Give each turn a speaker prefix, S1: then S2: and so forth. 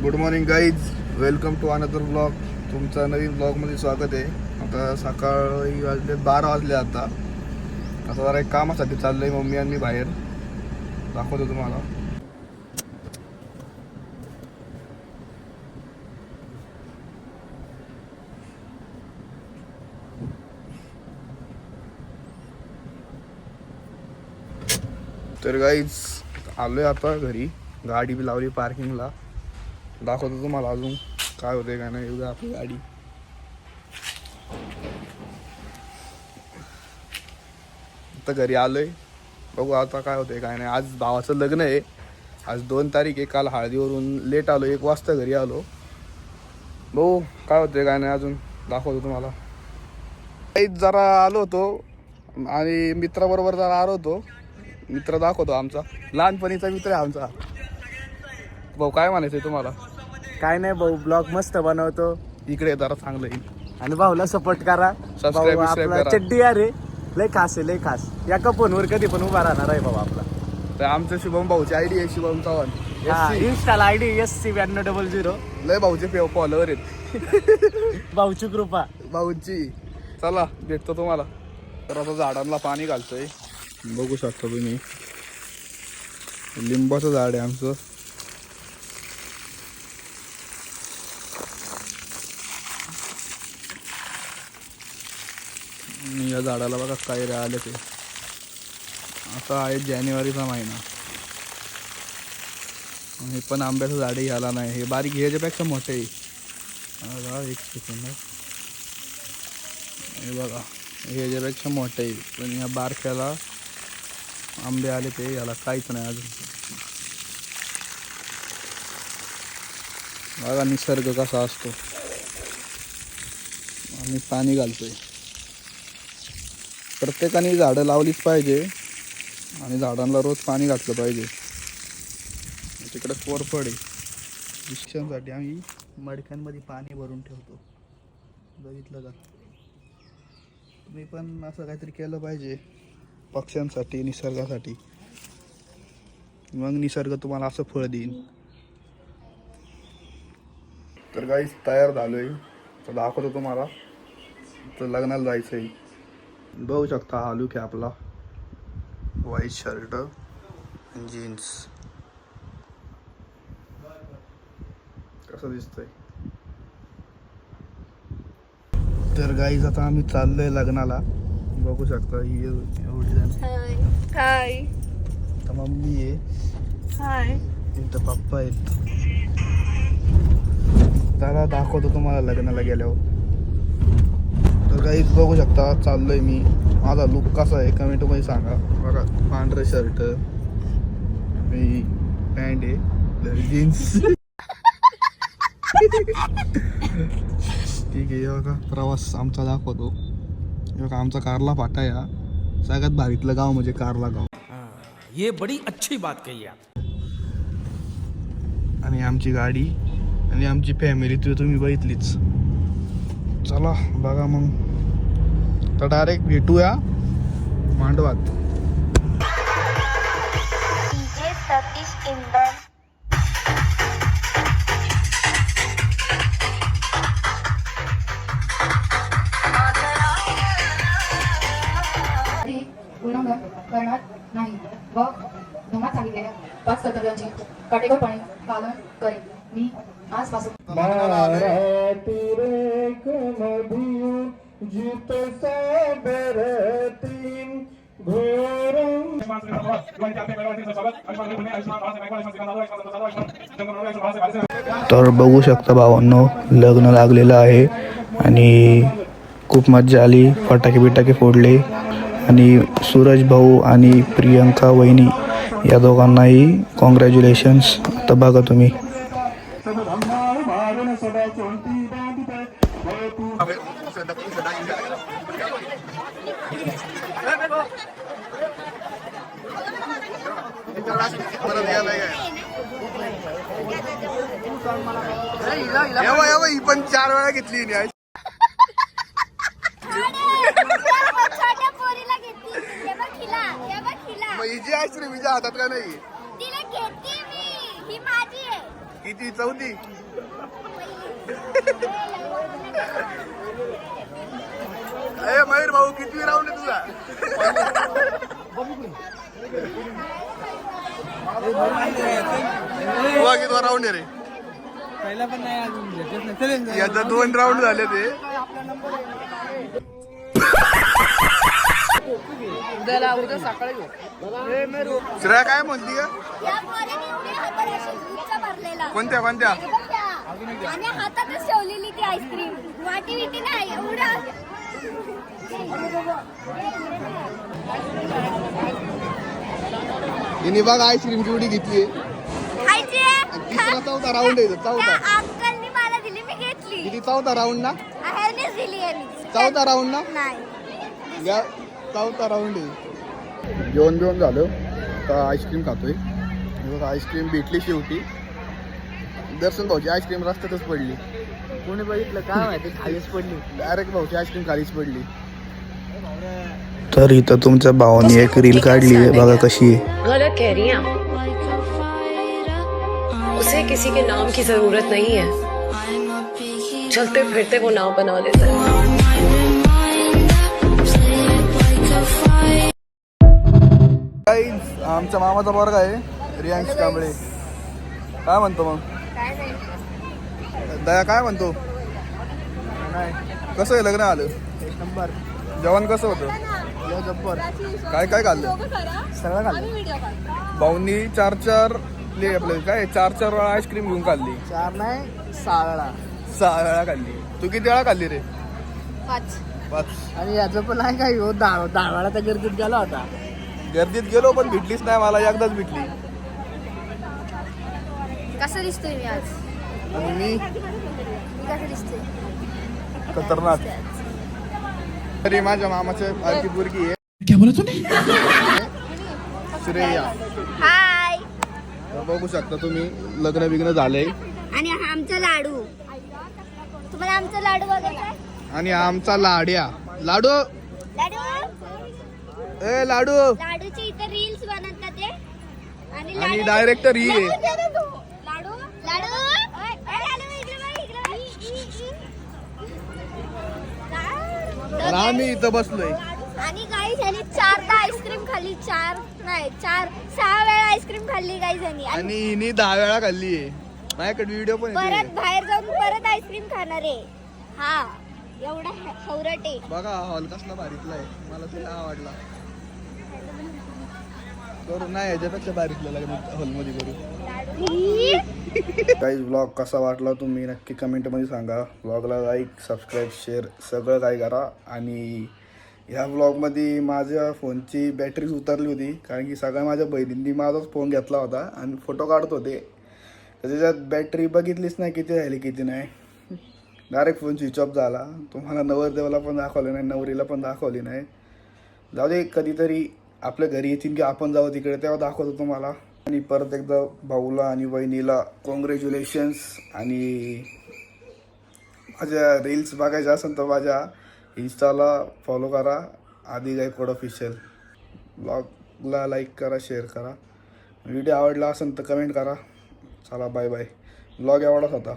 S1: Good morning guys, welcome to another blog. तुमचा नवीन ब्लॉगमध्ये स्वागत आहे. आता सकाळी वाजले 12 वाजले. आता जरा एक कामासाठी चाललो आहे. मम्मी आणि मी बाहेर दाखवतो तुम्हाला. तर गाईज आलोय आता घरी. गाडी बी लावली पार्किंगला. दाखवतो तुम्हाला अजून काय होते काय नाही. एवढं आपली गाडी आता घरी आलोय. बघू आता काय होते काय नाही. आज भावाचं लग्न आहे. आज 2 तारीख आहे. काल हळदीवरून लेट आलो, 1 वाजता घरी आलो. बघू काय होते काय नाही. अजून दाखवतो तुम्हाला. जरा आलो होतो आणि मित्राबरोबर जरा आलो होतो. मित्र दाखवतो आमचा लहानपणीचा मित्र आहे आमचा. भाऊ काय म्हणायचंय तुम्हाला?
S2: काय नाही भाऊ, ब्लॉग मस्त बनवतो.
S1: इकडे जरा चांगलं येईल.
S2: आणि भाऊला सपोर्ट करा.
S1: सबस्क्राईब
S2: आपला
S1: करा.
S2: चड्डी अरे लय खास आहे, लय खास. एका फोनवर कधी पण उभा राहणार आहे भाऊ आपला.
S1: तर आमचं शुभम भाऊची आयडी आहे शुभम चव्हाण.
S2: इंस्टाला ID SC9200.
S1: लय भाऊचे फॉलोवर आहेत.
S2: भाऊची कृपा.
S1: भाऊची. चला भेटतो तुम्हाला. तर आता झाडांना पाणी घालतोय. बघू शकता तुम्ही, लिंबाचं झाड आहे आमचं. या झाडाला बघा काय रे आले ते. आता आहे जानेवारीचा महिना. हे पण आंब्याचं झाडही आला नाही. हे बारीक ह्याच्यापेक्षा मोठे आहे. 1 सेकंड. हे बघा हे ह्याच्यापेक्षा मोठे आहे. पण या बारक्याला आंबे आले ते. याला काहीच नाही अजून. बघा निसर्ग कसा असतो. आणि पाणी घालतोय. प्रत्येकाने झाडं लावलीच पाहिजे आणि झाडांना रोज पाणी घातलं पाहिजे. तिकडे कोरफड आहे. शिक्षणासाठी आम्ही मडक्यांमध्ये पाणी भरून ठेवतो. बघितलं का? तुम्ही पण असं काहीतरी केलं पाहिजे पक्ष्यांसाठी, निसर्गासाठी. मग निसर्ग तुम्हाला असं फळ देईन. तर गाईस तयार झालोय. तर दाखवतो तुम्हाला. तर लग्नाला जायचंय. बघू शकता हा लुक आहे आपला. White shirt, jeans. कसं दिसतंय? तर गाईज आता आम्ही चाललोय लग्नाला. बघू शकता ही एवढी जण.
S3: हाय.
S1: तर मम्मी आहे.
S3: हाय.
S1: इथं पप्पा आहेत. त्याला दाखवतो तुम्हाला लग्नाला गेल्यावर. तर काही बघू शकता चाललोय मी. माझा लुक कसा आहे कमेंटमध्ये सांगा. बघा पांढरं शर्ट, मी पॅन्ट आहे, जीन्स. ठीक आहे. बघा प्रवास आमचा दाखवतो. बघा आमचा कारला फाटा या सगळ्यात भारीतलं गाव म्हणजे कारला गाव.
S4: ये बड़ी अच्छी बात कही आप.
S1: आणि आमची गाडी आणि आमची फॅमिली तुम्ही बघितलीच. चला बघा मग. तर डायरेक्ट भेटूया मांडवात.
S5: उल्लंघन करणार नाही व धर्मात सांगितलेल्या 5 कर्तव्यांचे काटेकोरपणे पालन करेन. मी आजपासून
S1: तर बघू शकता भावांनो, लग्न लागलेलं आहे आणि खूप मज्जा आली. फटाके बिटाके फोडले आणि सूरज भाऊ आणि प्रियंका वहिनी या दोघांनाही कॉंग्रॅच्युलेशन्स. आता बघा तुम्ही. ही पण 4 वेळा घेतली. हिची आईस्क्रीम हिच्या हातात का नाही? किती चौथी अरे मयूर भाऊ किती राऊंड आहे तुझा तुला किती राऊंड आहे रे
S2: पहिला पण नाही अजून
S1: याचा 2 राऊंड झाले ते श्रेया काय म्हणती का कोणत्या कोणत्या
S6: आणि हातातच ठेवलेली ती आईस्क्रीम वाटी विटी नाही एवढा
S1: हिने बघ आईस्क्रीम केवढी घेतली तिसरा चौथा राऊंड आहे चौथा
S6: अंकलनी मला दिली मी घेतली
S1: किती चौथा राऊंड ना
S6: ह्यानेच दिली यांनी
S1: चौथा राऊंड ना
S6: नाही
S1: या चौथा राऊंड आहे जेवण बिवण झालं आता आईस्क्रीम खातोय हे बघा आईस्क्रीम भेटली शेवटी दर्शन भाऊची आईस्क्रीम रस्त्यातच पडली
S2: कोणी बघितलं काय माहिती खालीच पडली
S1: डायरेक्ट भाऊची आईस्क्रीम खालीच पडली तर इथं तुमच्या भावाने एक रील काढली आहे बघा कशी आहे
S7: गलत कह रही हैं आप उसे किसी के नाम की जरूरत नहीं है चलते फिरते वो नाव बना देता है
S1: Guys, आमच्या मामाचा पोरगा आहे रियांश कांबळे काय म्हणतो मग दया काय म्हणतो कसं आहे लग्न आलं
S2: एक नंबर
S1: जेवण कसं होतं
S2: जब्बर
S1: काय काय खाल्लं
S2: सगळं खाल्लं
S1: भाऊंनी 4 आपलं काय 4 वेळा आईस्क्रीम घेऊन खाल्ली
S2: 4 नाही 6 वेळा
S1: 6 वेळा खाल्ली तू किती वेळा खाल्ली रे 5
S2: आणि याचं पण आहे काय हो 10 वेळा तर गर्दीत गेला होता
S1: गर्दीत गेलो पण भेटलीच नाही मला एकदाच भेटली
S6: कसं दिसतोय मी आज
S1: आणि मी
S6: कसं दिसतोय
S1: खतरनाक तरी माझ्या मामाच्या आरती पोरगी आहे
S4: क्या बोला तूने
S1: श्रेया
S6: हाय
S1: बघू शकता तुम्ही लग्न बिग्न झालंय
S6: आणि हा आमचा लाडू तुम्हाला आमचा लाडू बघायचा आहे?
S1: आणि आमचा लाड्या लाडू
S6: लाडू
S1: ए लाडू
S6: लाडूची इथे रील्स बनवतात ते
S1: आणि
S6: लाडू-
S1: डायरेक्टर ही आहे
S6: लाडू दे ना तू. लाडू लाडू ओय, ओय, लाडू इकडे बघ, इकडे बघ.
S1: आणि आम्ही इथं बसलोय
S6: आणि गाईज यांनी 4दा आईस्क्रीम खाल्ली 6 वेळा आईस्क्रीम खाल्ली गाईज यांनी आणि
S1: आणि हिने 10 वेळा खाल्ली आहे माझ्याकडे व्हिडिओ पण
S6: परत
S1: आहे
S6: बाहेर जाऊन परत आईस्क्रीम खाणार आहे हा एवढा हवरट आहे
S1: बघा हॉल कसला भारीतला आहे मला तुला आवडला करू नाही याच्यापेक्षा भारीतला लग्न हॉलमध्ये करू गाईज ब्लॉग कसा वाटला तुम्ही नक्की कमेंटमध्ये सांगा ब्लॉगला लाईक सबस्क्राईब शेअर सगळं काय करा आणि ह्या ब्लॉगमध्ये माझ्या फोनची बॅटरीच उतरली होती कारण की सगळ्या माझ्या बहिणींनी माझाच फोन घेतला होता आणि फोटो काढत होते तर त्याच्यात बॅटरी बघितलीच नाही किती राहिली किती नाही डायरेक्ट फोन स्विच ऑफ झाला तुम्हाला नवरदेवाला पण दाखवलं नाही नवरीला पण दाखवली नाही जाऊ दे कधीतरी आपल्या घरी येतील की आपण जाऊ तिकडे तेव्हा दाखवतो तुम्हाला आणि परत एकदा भाऊला आणि बहिणीला कॉंग्रॅच्युलेशन्स आणि माझ्या रील्स बघायच्या असेल तर माझ्या इंस्टाला फॉलो करा आधी गायकवाड ऑफिशियल ब्लॉगला लाईक करा शेअर करा व्हिडिओ आवडला असेल तर कमेंट करा चला बाय बाय ब्लॉग एवढाच होता